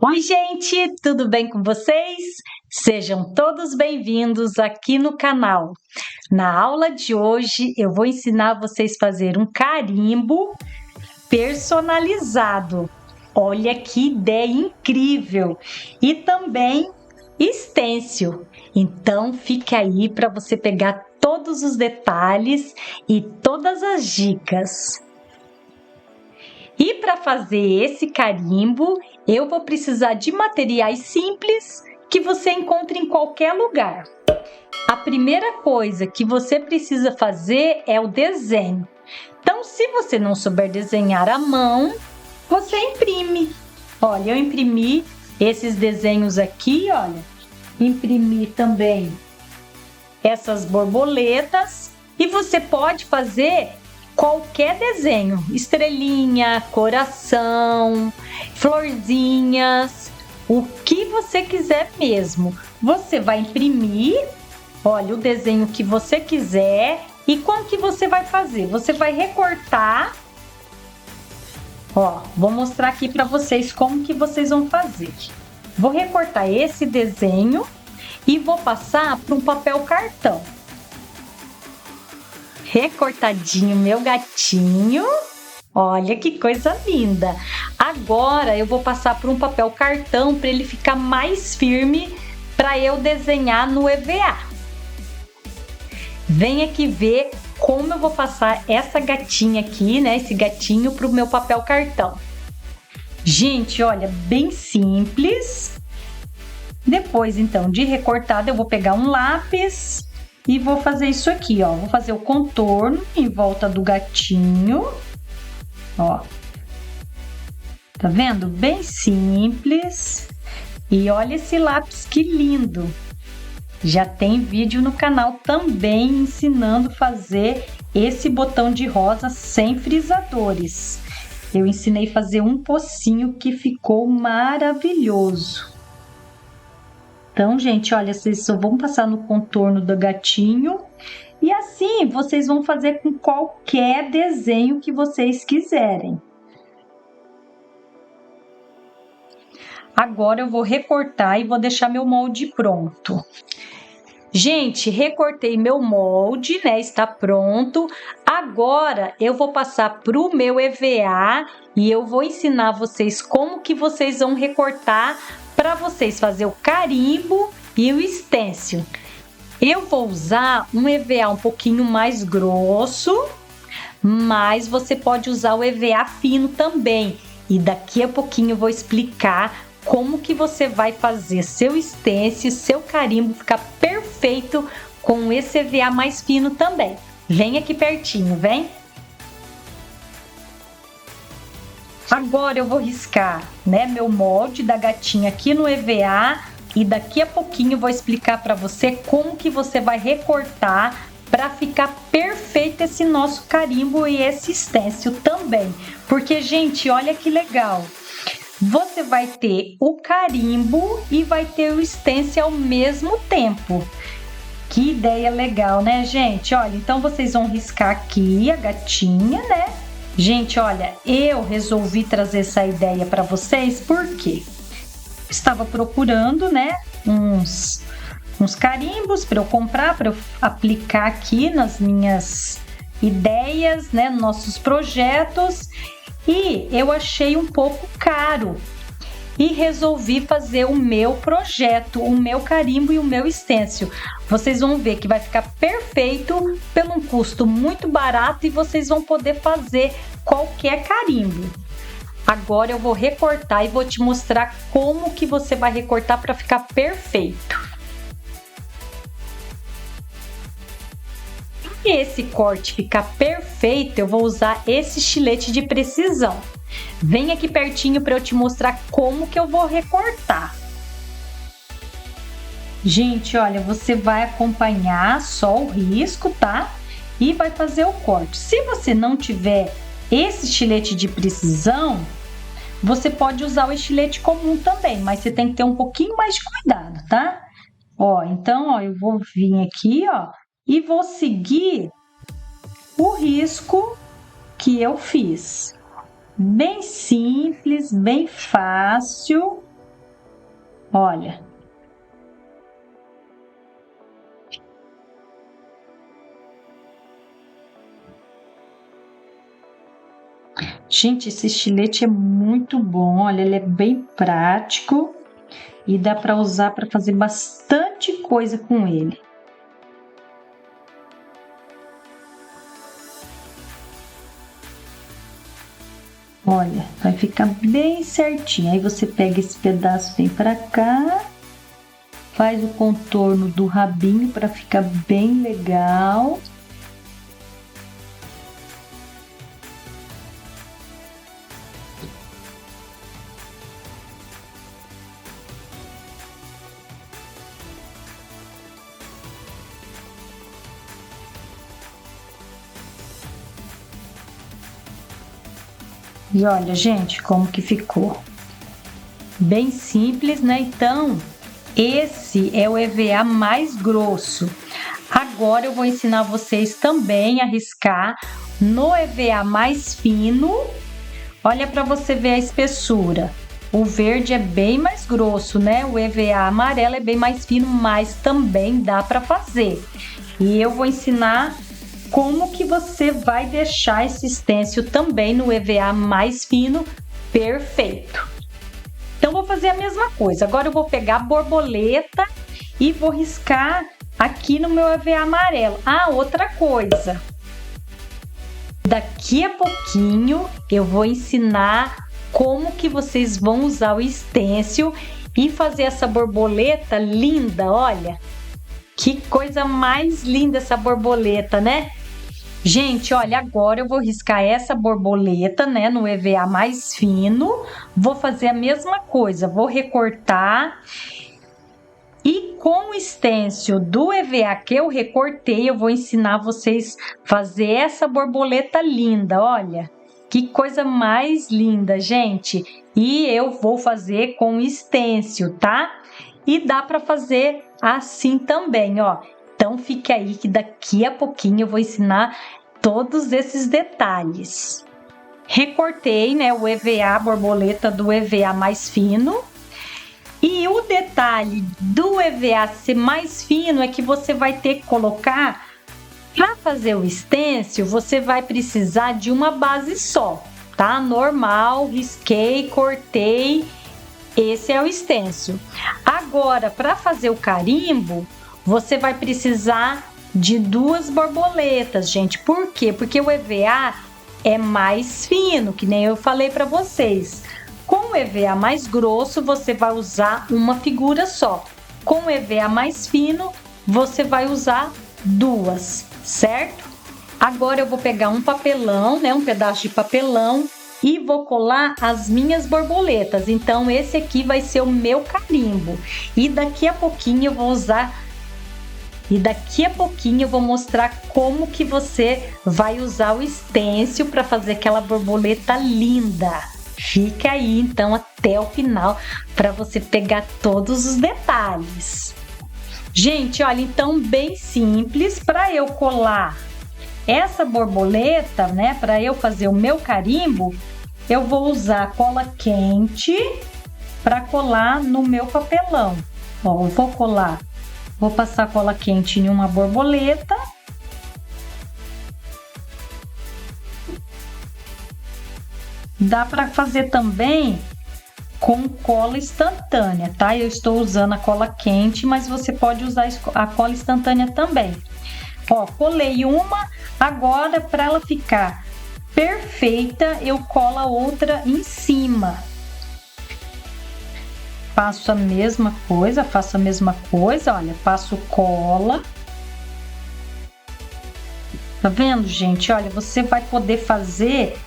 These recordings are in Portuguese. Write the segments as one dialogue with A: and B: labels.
A: Oi, gente, tudo bem com vocês? Sejam todos bem-vindos aqui no canal. Na aula de hoje, eu vou ensinar vocês a fazer um carimbo personalizado. Olha que ideia incrível! E também stencil. Então, fique aí para você pegar todos os detalhes e todas as dicas. E para fazer esse carimbo, eu vou precisar de materiais simples que você encontra em qualquer lugar. A primeira coisa que você precisa fazer é o desenho. Então, se você não souber desenhar à mão, você imprime. Olha, eu imprimi esses desenhos aqui, olha. Imprimi também essas borboletas e você pode fazer qualquer desenho, estrelinha, coração, florzinhas, o que você quiser mesmo. Você vai imprimir, olha, o desenho que você quiser e como que você vai fazer? Você vai recortar, ó, vou mostrar aqui para vocês como que vocês vão fazer. Vou recortar esse desenho e vou passar para um papel cartão. Recortadinho meu gatinho, olha que coisa linda. Agora eu vou passar por um papel cartão para ele ficar mais firme para eu desenhar no EVA. Vem aqui ver como eu vou passar essa gatinha aqui, né, esse gatinho para o meu papel cartão. Gente, olha, bem simples. Depois então de recortado eu vou pegar um lápis e vou fazer isso aqui, ó. Vou fazer o contorno em volta do gatinho, ó. Tá vendo? Bem simples. E olha esse lápis que lindo. Já tem vídeo no canal também ensinando a fazer esse botão de rosa sem frisadores. Eu ensinei a fazer um pocinho que ficou maravilhoso. Então, gente, olha, vocês só vão passar no contorno do gatinho e assim vocês vão fazer com qualquer desenho que vocês quiserem. Agora eu vou recortar e vou deixar meu molde pronto. Gente, recortei meu molde, né? Está pronto. Agora eu vou passar para o meu EVA e eu vou ensinar vocês como que vocês vão recortar para vocês fazer o carimbo e o stencil. Eu vou usar um EVA um pouquinho mais grosso, mas você pode usar o EVA fino também. E daqui a pouquinho eu vou explicar como que você vai fazer seu stencil, seu carimbo ficar perfeito com esse EVA mais fino também. Vem aqui pertinho, vem! Agora eu vou riscar, né, meu molde da gatinha aqui no EVA e daqui a pouquinho eu vou explicar para você como que você vai recortar para ficar perfeito esse nosso carimbo e esse stencil também. Porque, gente, olha que legal! Você vai ter o carimbo e vai ter o stencil ao mesmo tempo. Que ideia legal, né, gente? Olha, então vocês vão riscar aqui a gatinha, né? Gente, olha, eu resolvi trazer essa ideia para vocês porque estava procurando, né, uns carimbos para eu comprar, para eu aplicar aqui nas minhas ideias, né, nossos projetos, e eu achei um pouco caro. E resolvi fazer o meu projeto, o meu carimbo e o meu stencil. Vocês vão ver que vai ficar perfeito pelo um custo muito barato e vocês vão poder fazer qualquer carimbo. Agora eu vou recortar e vou te mostrar como que você vai recortar para ficar perfeito. Para esse corte ficar perfeito, eu vou usar esse estilete de precisão. Vem aqui pertinho para eu te mostrar como que eu vou recortar. Gente, olha, você vai acompanhar só o risco, tá? E vai fazer o corte. Se você não tiver esse estilete de precisão, você pode usar o estilete comum também, mas você tem que ter um pouquinho mais de cuidado, tá? Ó, então, ó, eu vou vir aqui, ó, e vou seguir o risco que eu fiz. Bem simples, bem fácil. Olha. Gente, esse estilete é muito bom, olha, ele é bem prático e dá para usar para fazer bastante coisa com ele. Olha, vai ficar bem certinho. Aí você pega esse pedaço, vem para cá, faz o contorno do rabinho para ficar bem legal. E olha, gente, como que ficou. Bem simples, né? Então, esse é o EVA mais grosso. Agora eu vou ensinar vocês também a riscar no EVA mais fino. Olha para você ver a espessura. O verde é bem mais grosso, né? O EVA amarelo é bem mais fino, mas também dá para fazer. E eu vou ensinar como que você vai deixar esse stencil também no EVA mais fino, perfeito. Então, vou fazer a mesma coisa. Agora eu vou pegar a borboleta e vou riscar aqui no meu EVA amarelo. Ah, outra coisa. Daqui a pouquinho eu vou ensinar como que vocês vão usar o stencil e fazer essa borboleta linda, olha. Que coisa mais linda essa borboleta, né? Gente, olha, agora eu vou riscar essa borboleta, né, no EVA mais fino. Vou fazer a mesma coisa, vou recortar. E com o stencil do EVA que eu recortei, eu vou ensinar vocês a fazer essa borboleta linda, olha. Que coisa mais linda, gente. E eu vou fazer com stencil, tá? E dá para fazer assim também, ó. Então, fique aí que daqui a pouquinho eu vou ensinar todos esses detalhes. Recortei, né, o EVA, a borboleta do EVA mais fino. E o detalhe do EVA ser mais fino é que você vai ter que colocar, para fazer o stencil, você vai precisar de uma base só, tá? Normal, risquei, cortei, esse é o stencil. Agora, para fazer o carimbo, você vai precisar de 2 borboletas, gente. Por quê? Porque o EVA é mais fino, que nem eu falei para vocês. Com o EVA mais grosso, você vai usar uma figura só. Com o EVA mais fino, você vai usar 2, certo? Agora eu vou pegar um papelão, né, um pedaço de papelão e vou colar as minhas borboletas. Então, esse aqui vai ser o meu carimbo. E daqui a pouquinho eu vou usar... E daqui a pouquinho eu vou mostrar como que você vai usar o stencil para fazer aquela borboleta linda. Fica aí, então, até o final para você pegar todos os detalhes. Gente, olha, então, bem simples. Para eu colar essa borboleta, né, para eu fazer o meu carimbo, eu vou usar cola quente para colar no meu papelão. Ó, eu vou colar, vou passar cola quente em uma borboleta. Dá para fazer também com cola instantânea, tá? Eu estou usando a cola quente, mas você pode usar a cola instantânea também. Ó, colei uma, agora para ela ficar perfeita, eu colo a outra em cima. Faço a mesma coisa, olha, passo cola. Tá vendo, gente? Olha, você vai poder fazer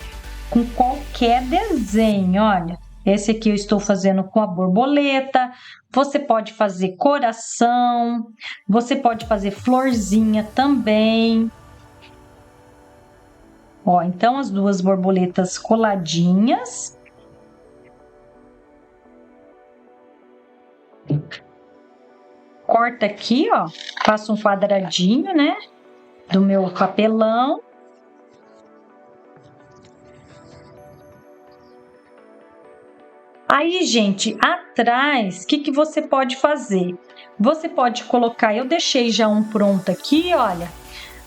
A: com qualquer desenho, olha. Esse aqui eu estou fazendo com a borboleta. Você pode fazer coração, você pode fazer florzinha também. Ó, então as 2 borboletas coladinhas. Corta aqui, ó, faço um quadradinho, né, do meu papelão. Aí, gente, atrás, o que você pode fazer? Você pode colocar, eu deixei já um pronto aqui, olha.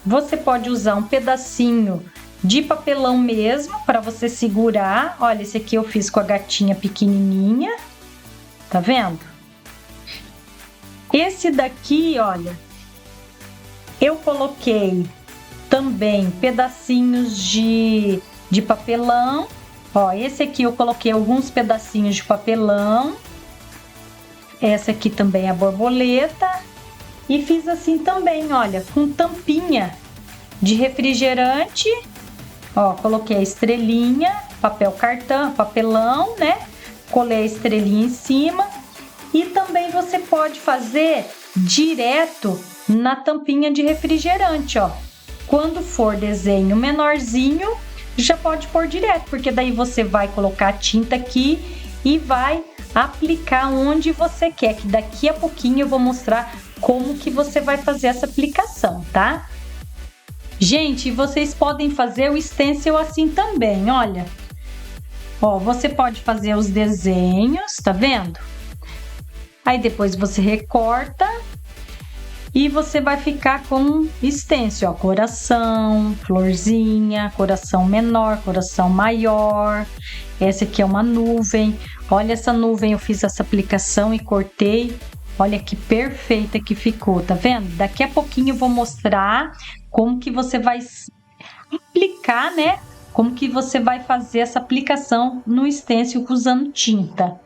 A: Você pode usar um pedacinho de papelão mesmo para você segurar. Olha, esse aqui eu fiz com a gatinha pequenininha. Tá vendo? Esse daqui, olha, eu coloquei também pedacinhos de papelão. Ó, esse aqui eu coloquei alguns pedacinhos de papelão. Essa aqui também é a borboleta. E fiz assim também, olha, com tampinha de refrigerante. Ó, coloquei a estrelinha, papel cartão, papelão, né? Colei a estrelinha em cima. E também você pode fazer direto na tampinha de refrigerante, ó. Quando for desenho menorzinho, já pode pôr direto, porque daí você vai colocar a tinta aqui e vai aplicar onde você quer, que daqui a pouquinho eu vou mostrar como que você vai fazer essa aplicação, tá? Gente, vocês podem fazer o stencil assim também, olha. Ó, você pode fazer os desenhos, tá vendo? Aí depois você recorta e você vai ficar com stencil, ó, coração, florzinha, coração menor, coração maior. Essa aqui é uma nuvem. Olha essa nuvem, eu fiz essa aplicação e cortei. Olha que perfeita que ficou, tá vendo? Daqui a pouquinho eu vou mostrar como que você vai aplicar, né? Como que você vai fazer essa aplicação no stencil usando tinta.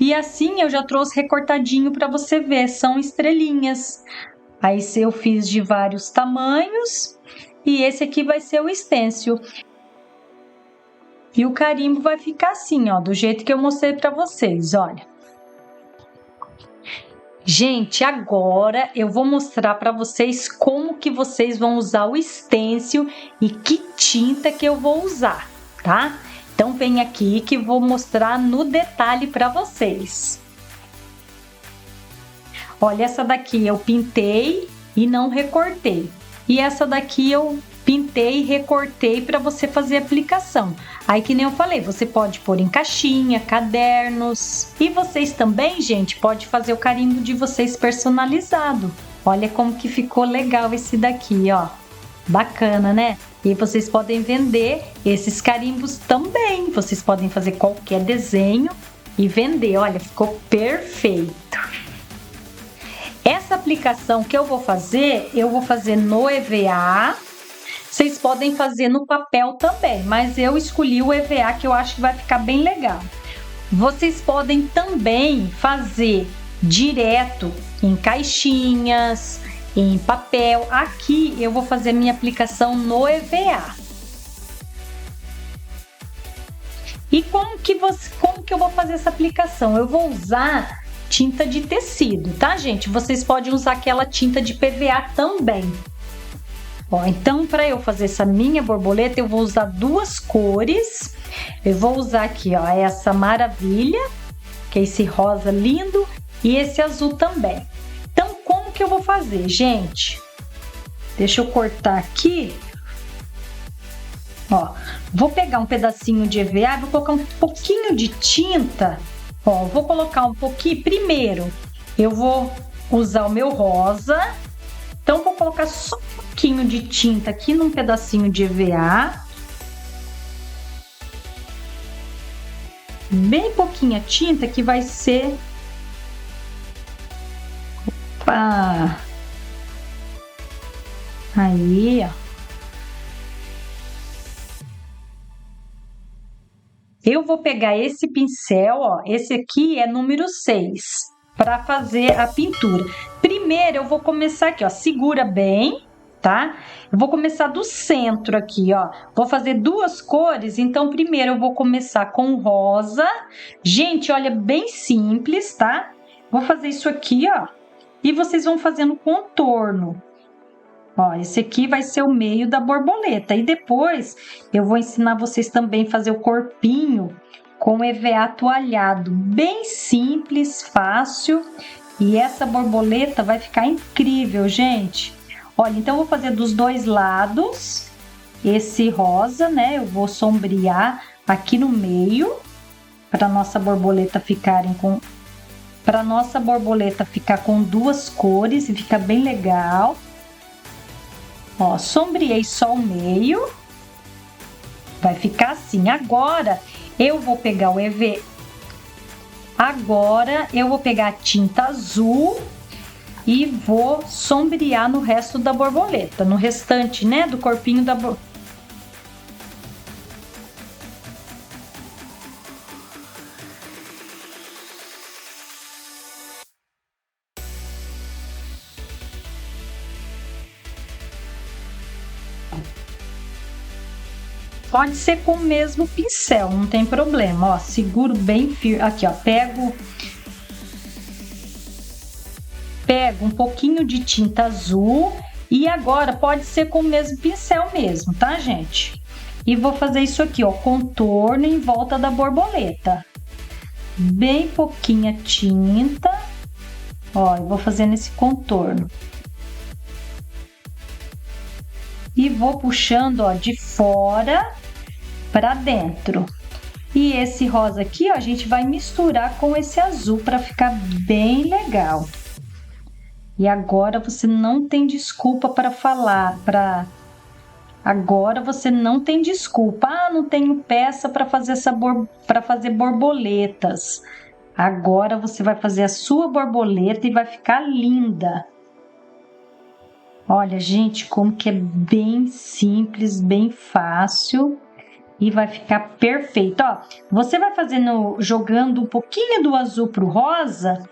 A: E assim eu já trouxe recortadinho para você ver, são estrelinhas. Aí eu fiz de vários tamanhos e esse aqui vai ser o stencil. E o carimbo vai ficar assim, ó, do jeito que eu mostrei para vocês, olha. Gente, agora eu vou mostrar para vocês como que vocês vão usar o stencil e que tinta que eu vou usar, tá? Então vem aqui que eu vou mostrar no detalhe para vocês. Olha, essa daqui eu pintei e não recortei. E essa daqui eu pintei e recortei para você fazer a aplicação. Aí, que nem eu falei, você pode pôr em caixinha, cadernos. E vocês também, gente, pode fazer o carimbo de vocês personalizado. Olha como que ficou legal esse daqui, ó. Bacana, né? E vocês podem vender esses carimbos também. Vocês podem fazer qualquer desenho e vender. Olha, ficou perfeito. Essa aplicação que eu vou fazer no EVA. Vocês podem fazer no papel também, mas eu escolhi o EVA que eu acho que vai ficar bem legal. Vocês podem também fazer direto em caixinhas, em papel. Aqui eu vou fazer minha aplicação no EVA. E como que eu vou fazer essa aplicação? Eu vou usar tinta de tecido, tá, gente? Vocês podem usar aquela tinta de PVA também. Ó, então, para eu fazer essa minha borboleta, eu vou usar duas cores. Eu vou usar aqui, ó, essa maravilha, que é esse rosa lindo, e esse azul também. Então, como que eu vou fazer, gente? Deixa eu cortar aqui. Ó, vou pegar um pedacinho de EVA e vou colocar um pouquinho de tinta. Ó, vou colocar um pouquinho. Primeiro, eu vou usar o meu rosa. Então, vou colocar só um pouquinho de tinta aqui num pedacinho de EVA. Bem pouquinha tinta que vai ser... Opa! Aí, ó. Eu vou pegar esse pincel, ó. Esse aqui é número 6, para fazer a pintura. Primeiro, eu vou começar aqui, ó. Segura bem, tá? Eu vou começar do centro aqui, ó. Vou fazer duas cores, então primeiro eu vou começar com rosa. Gente, olha, bem simples, tá? Vou fazer isso aqui, ó. E vocês vão fazendo contorno. Ó, esse aqui vai ser o meio da borboleta. E depois eu vou ensinar vocês também a fazer o corpinho com EVA toalhado. Bem simples, fácil. E essa borboleta vai ficar incrível, gente. Olha, então eu vou fazer dos dois lados esse rosa, né? Eu vou sombrear aqui no meio. para nossa borboleta ficar com duas cores e fica bem legal. Ó, sombreei só o meio. Vai ficar assim. Agora eu vou pegar a tinta azul e vou sombrear no resto da borboleta, no restante, né, do corpinho da borboleta. Pode ser com o mesmo pincel, não tem problema, ó, seguro bem firme, aqui ó, pego um pouquinho de tinta azul e agora pode ser com o mesmo pincel mesmo, tá, gente? E vou fazer isso aqui, ó, contorno em volta da borboleta. Bem pouquinha tinta, ó, eu vou fazendo esse contorno. E vou puxando, ó, de fora para dentro. E esse rosa aqui, ó, a gente vai misturar com esse azul para ficar bem legal. E agora você não tem desculpa para falar, agora você não tem desculpa. Ah, não tenho peça para fazer fazer borboletas. Agora você vai fazer a sua borboleta e vai ficar linda. Olha, gente, como que é bem simples, bem fácil e vai ficar perfeito. Ó, você vai jogando um pouquinho do azul pro rosa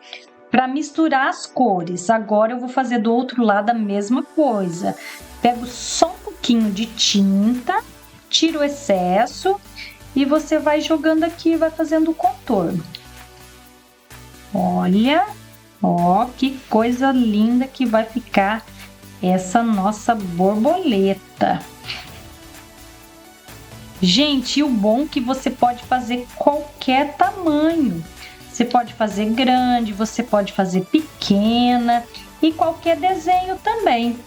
A: para misturar as cores. Agora eu vou fazer do outro lado a mesma coisa. Pego só um pouquinho de tinta, tiro o excesso e você vai jogando aqui e vai fazendo o contorno. Olha, ó, que coisa linda que vai ficar essa nossa borboleta. Gente, o bom é que você pode fazer qualquer tamanho. Você pode fazer grande, você pode fazer pequena e qualquer desenho também.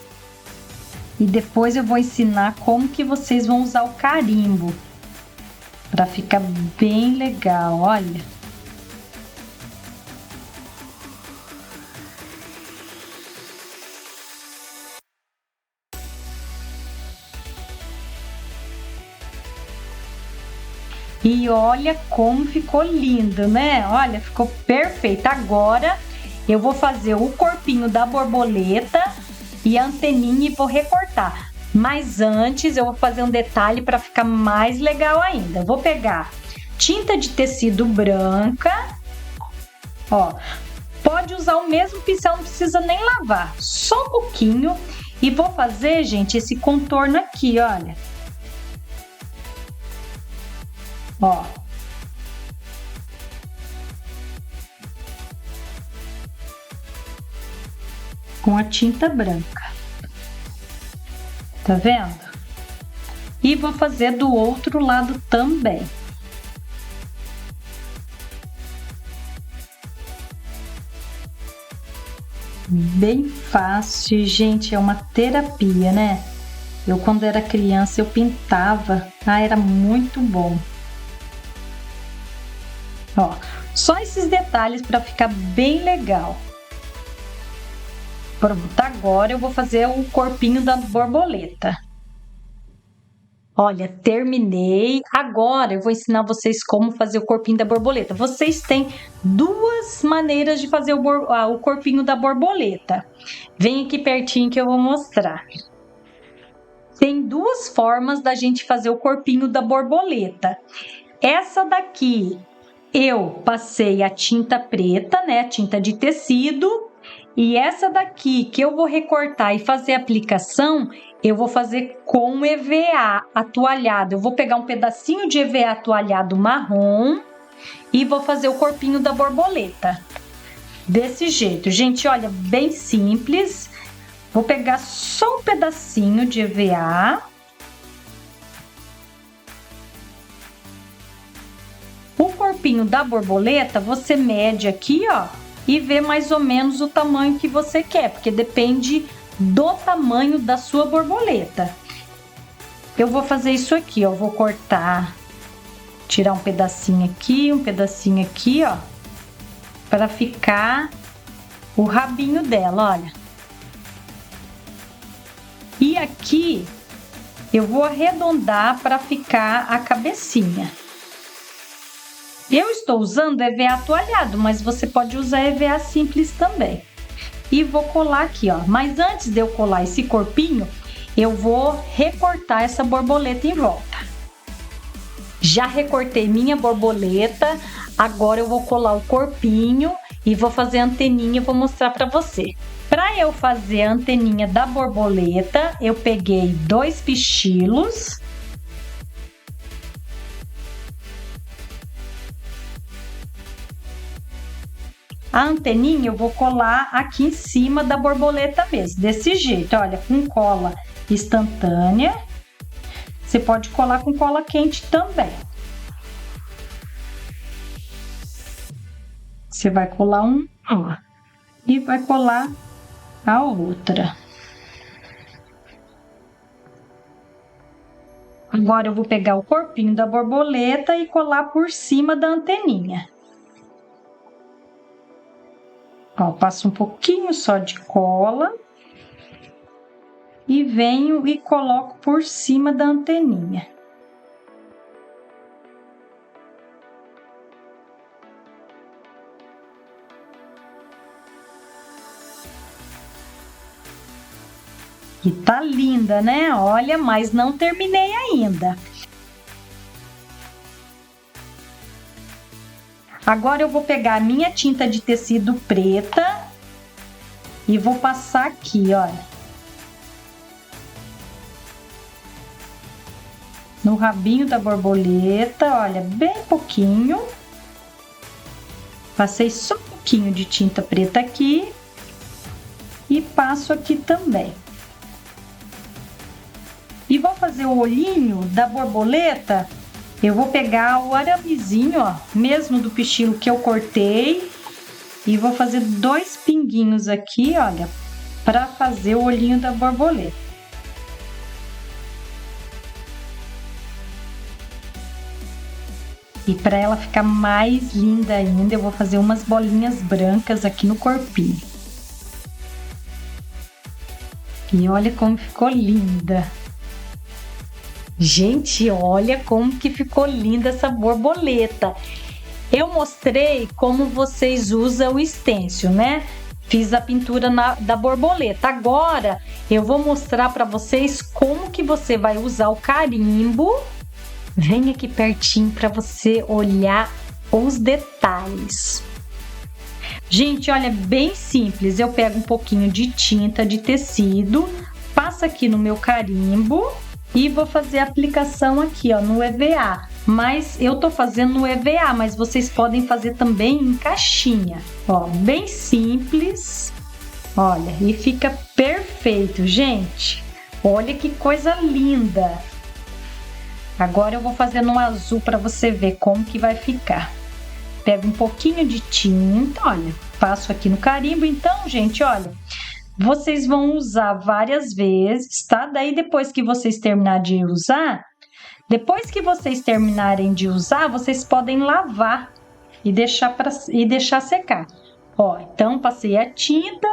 A: E depois eu vou ensinar como que vocês vão usar o carimbo para ficar bem legal, olha. E olha como ficou lindo, né? Olha, ficou perfeito. Agora eu vou fazer o corpinho da borboleta e a anteninha e vou recortar. Mas antes eu vou fazer um detalhe para ficar mais legal ainda. Eu vou pegar tinta de tecido branca, ó. Pode usar o mesmo pincel, não precisa nem lavar, só um pouquinho. E vou fazer, gente, esse contorno aqui, olha. Ó. Com a tinta branca. Tá vendo? E vou fazer do outro lado também. Bem fácil, gente, é uma terapia, né? Eu, quando era criança, eu pintava, era muito bom. Ó, só esses detalhes para ficar bem legal. Pronto, agora eu vou fazer o corpinho da borboleta. Olha, terminei. Agora eu vou ensinar vocês como fazer o corpinho da borboleta. Vocês têm duas maneiras de fazer o corpinho da borboleta. Vem aqui pertinho que eu vou mostrar. Tem duas formas da gente fazer o corpinho da borboleta. Essa daqui eu passei a tinta preta, né, tinta de tecido, e essa daqui que eu vou recortar e fazer a aplicação, eu vou fazer com EVA atualhado. Eu vou pegar um pedacinho de EVA atualhado marrom e vou fazer o corpinho da borboleta. Desse jeito, gente, olha, bem simples. Vou pegar só um pedacinho de EVA. O corpinho da borboleta, você mede aqui, ó, e vê mais ou menos o tamanho que você quer, porque depende do tamanho da sua borboleta. Eu vou fazer isso aqui, ó, vou cortar tirar um pedacinho aqui, ó, para ficar o rabinho dela, olha. E aqui eu vou arredondar para ficar a cabecinha. Eu estou usando EVA toalhado, mas você pode usar EVA simples também. E vou colar aqui, ó. Mas antes de eu colar esse corpinho, eu vou recortar essa borboleta em volta. Já recortei minha borboleta, agora eu vou colar o corpinho e vou fazer a anteninha e vou mostrar para você. Para eu fazer a anteninha da borboleta, eu peguei 2 pichilos. A anteninha eu vou colar aqui em cima da borboleta mesmo, desse jeito, olha, com cola instantânea. Você pode colar com cola quente também. Você vai colar ó, e vai colar a outra. Agora eu vou pegar o corpinho da borboleta e colar por cima da anteninha. Ó, passo um pouquinho só de cola e venho e coloco por cima da anteninha. E tá linda, né? Olha, mas não terminei ainda. Agora eu vou pegar a minha tinta de tecido preta e vou passar aqui, olha. No rabinho da borboleta, olha, bem pouquinho. Passei só um pouquinho de tinta preta aqui e passo aqui também. E vou fazer o olhinho da borboleta. Eu vou pegar o aramezinho, ó, mesmo do pichilo que eu cortei, e vou fazer 2 pinguinhos aqui, olha, para fazer o olhinho da borboleta. E para ela ficar mais linda ainda, eu vou fazer umas bolinhas brancas aqui no corpinho. E olha como ficou linda. Gente, olha como que ficou linda essa borboleta. Eu mostrei como vocês usam o stencil, né? Fiz a pintura da borboleta. Agora, eu vou mostrar para vocês como que você vai usar o carimbo. Vem aqui pertinho para você olhar os detalhes. Gente, olha, bem simples. Eu pego um pouquinho de tinta de tecido, passo aqui no meu carimbo e vou fazer a aplicação aqui, ó, no EVA. Mas eu tô fazendo no EVA, mas vocês podem fazer também em caixinha. Ó, bem simples. Olha, e fica perfeito, gente. Olha que coisa linda. Agora eu vou fazer no azul para você ver como que vai ficar. Pego um pouquinho de tinta, olha, passo aqui no carimbo. Então, gente, olha, vocês vão usar várias vezes, tá? Daí, depois que vocês terminarem de usar, vocês podem lavar e deixar secar. Ó, então, passei a tinta,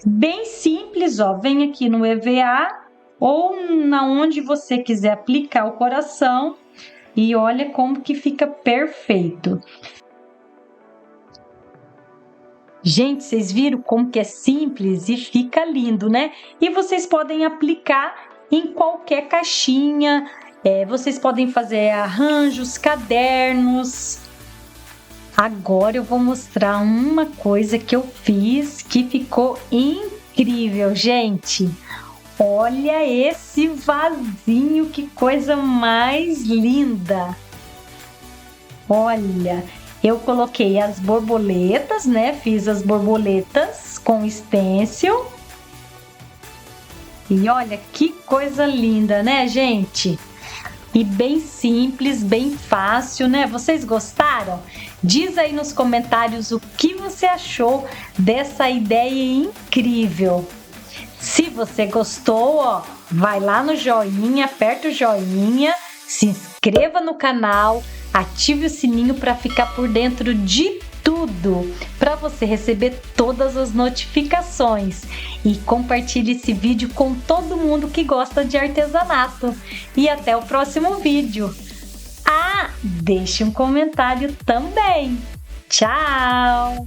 A: bem simples, ó, vem aqui no EVA ou na onde você quiser aplicar o coração e olha como que fica perfeito. Gente, vocês viram como que é simples e fica lindo, né? E vocês podem aplicar em qualquer caixinha, vocês podem fazer arranjos, cadernos. Agora eu vou mostrar uma coisa que eu fiz que ficou incrível, gente. Olha esse vasinho, que coisa mais linda! Olha, eu coloquei as borboletas, né? Fiz as borboletas com stencil. E olha que coisa linda, né, gente? E bem simples, bem fácil, né? Vocês gostaram? Diz aí nos comentários o que você achou dessa ideia incrível. Se você gostou, ó, vai lá no joinha, aperta o joinha, se inscreva no canal, ative o sininho para ficar por dentro de tudo, para você receber todas as notificações e compartilhe esse vídeo com todo mundo que gosta de artesanato. E até o próximo vídeo. Ah, deixe um comentário também. Tchau!